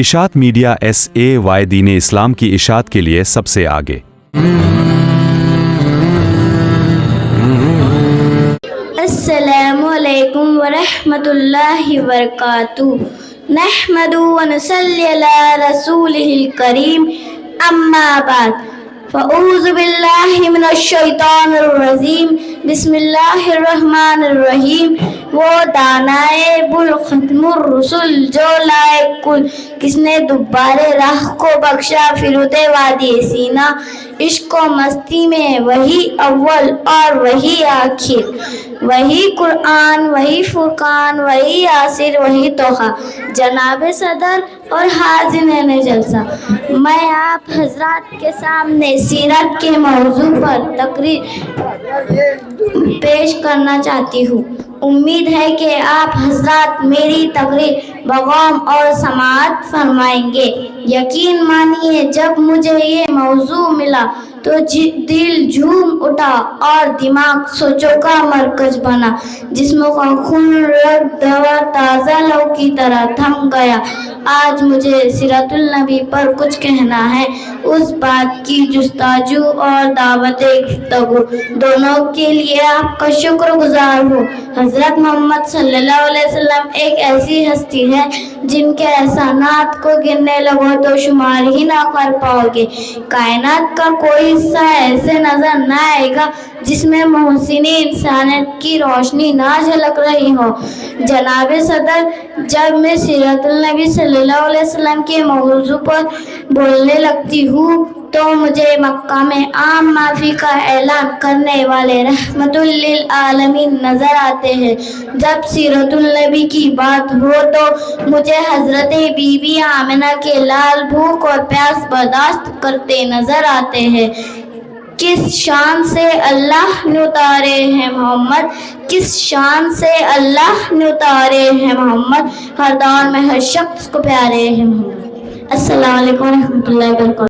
اشاعت media SAY دین اسلام کی اشاعت کے لیے سب سے آگے۔ السلام علیکم ورحمۃ اللہ وبرکاتہ۔ نحمد و نصلی علی رسولہ الکریم، اما بعد، فاعوذ باللہ من الشیطان الرجیم، بسم اللہ الرحمن الرحیم۔ وہ دانائے بالختم الرسل جو لائے کل، کس نے دوبارے راہ کو بخشا فرود وادی سینا۔ عشق و مستی میں وہی اول اور وہی آخر، وہی قرآن، وہی فرقان، وہی یاسر، وہی توحہ۔ جناب صدر اور حاضرین جلسہ، میں آپ حضرات کے سامنے سیرت کے موضوع پر تقریر پیش کرنا چاہتی ہوں۔ امید ہے کہ آپ حضرات میری تقریر بغور اور سماعت فرمائیں گے۔ یقین مانیے جب مجھے یہ موضوع ملا تو دل جھوم اٹھا اور دماغ سوچوں کا مرکز بنا، جسم کا خون رگ دوا تازہ لو کی طرح تھم گیا۔ آج مجھے سیرت النبی پر کچھ کہنا ہے، اس بات کی جستجو اور دعوت گفتگو دونوں کے لیے آپ کا شکر گزار ہوں۔ حضرت محمد صلی اللہ علیہ وسلم ایک ایسی ہستی ہے جن کے احسانات کو گننے لگو تو شمار ہی نہ کر پاؤ گے۔ کائنات کا کوئی حصہ ایسے نظر نہ آئے گا جس میں محسن انسانیت کی روشنی نہ جھلک رہی ہو۔ جناب صدر، جب میں سیرت النبی صلی اللہ علیہ وسلم کے موضوع پر بولنے لگتی ہوں تو مجھے مکہ میں عام معافی کا اعلان کرنے والے رحمت للعالمین نظر آتے ہیں۔ جب سیرت النبی کی بات ہو تو مجھے حضرت بی بی آمنہ کے لال بھوک اور پیاس برداشت کرتے نظر آتے ہیں۔ کس شان سے اللہ نے اتارے ہیں محمد، کس شان سے اللہ نے اتارے ہیں محمد، ہر دور میں ہر شخص کو پیارے ہیں محمد۔ السلام علیکم ورحمۃ اللہ وبرکاتہ۔